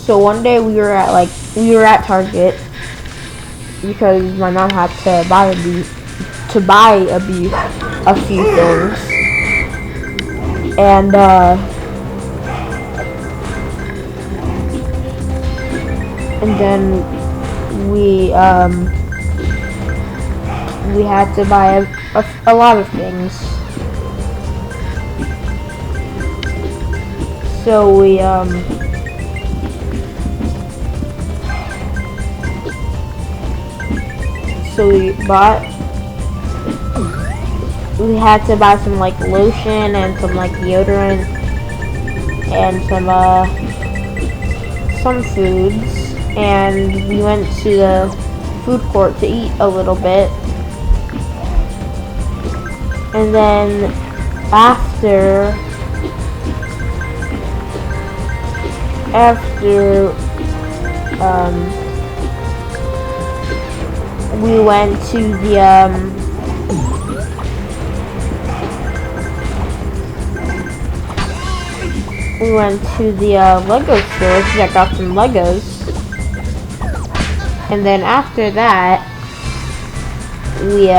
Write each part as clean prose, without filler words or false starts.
So one day we were at Target because my mom had to buy a few things, and then we had to buy a lot of things. So we had to buy some like lotion and some like deodorant and some foods, and we went to the food court to eat a little bit, and then after we went to the Lego store to check out some Legos, and then after that we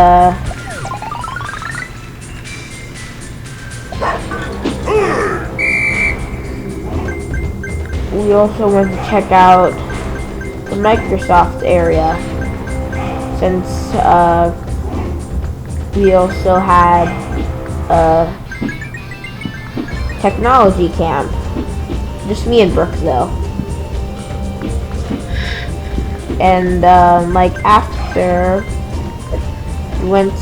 also went to check out the Microsoft area, since we also had a technology camp. Just me and Brooke though. And like after we went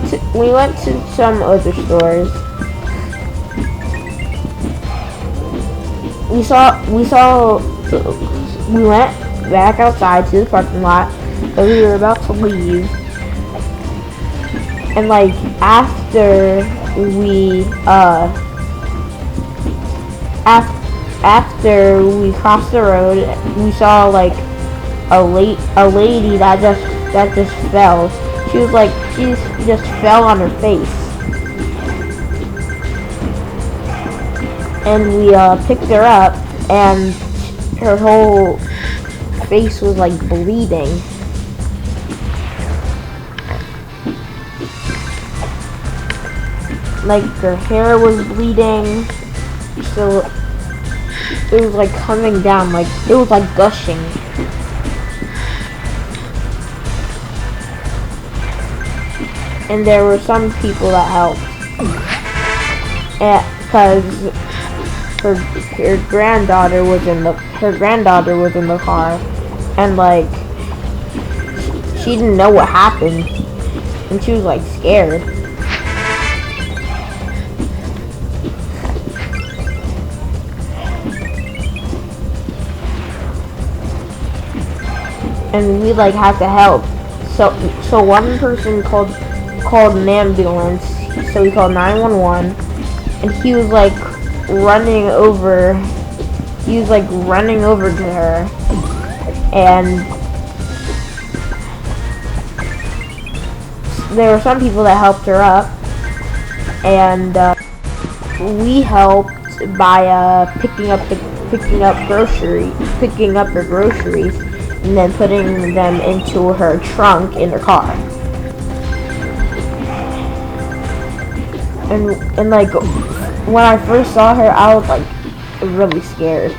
to some other stores. We went back outside to the parking lot, but we were about to leave. And like after we crossed the road, we saw like a lady that just fell. She just fell on her face. And we picked her up, and her whole face was like bleeding. Like her hair was bleeding, so it was like coming down, like it was like gushing. And there were some people that helped, because her granddaughter was in the car, and like she didn't know what happened, and she was like scared. And we like had to help. So one person called an ambulance. So we called 911, and he was like running over to her, and there were some people that helped her up, and we helped by picking up her groceries, and then putting them into her trunk in her car. And like when I first saw her, I was like really scared.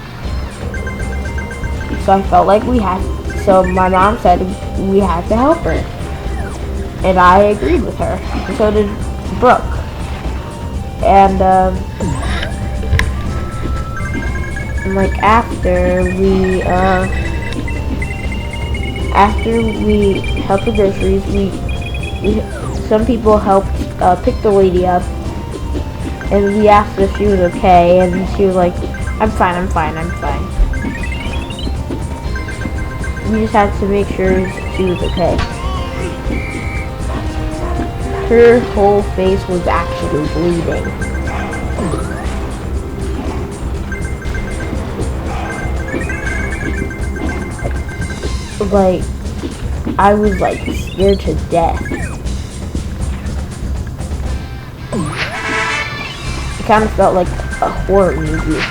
So I felt like so my mom said we had to help her. And I agreed with her. And so did Brooke. And like after we helped the groceries, some people helped pick the lady up, and we asked if she was okay, and she was like, I'm fine. We just had to make sure she was okay. Her whole face was actually bleeding. Like, I was like scared to death. It kind of felt like a horror movie.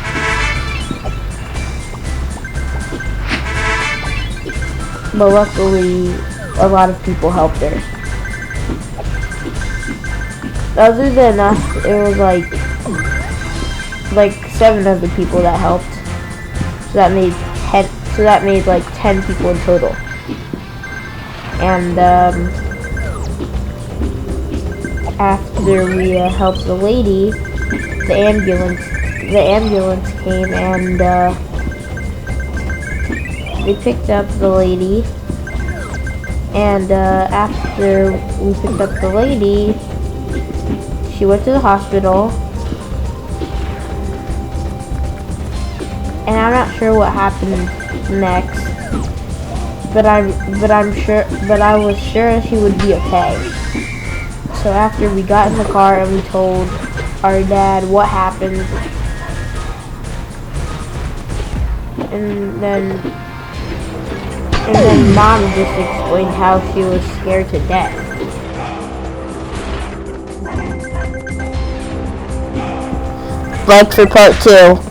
but luckily a lot of people helped her. Other than us, it was like 7 other people that helped. So that made 10. So that made like 10 people in total. And after we helped the lady, the ambulance came and they picked up the lady. And after we picked up the lady, she went to the hospital. And I'm not sure what happened next, but I was sure she would be okay. So after we got in the car and we told our dad what happened, and then Mom just explained how she was scared to death. Like for part 2.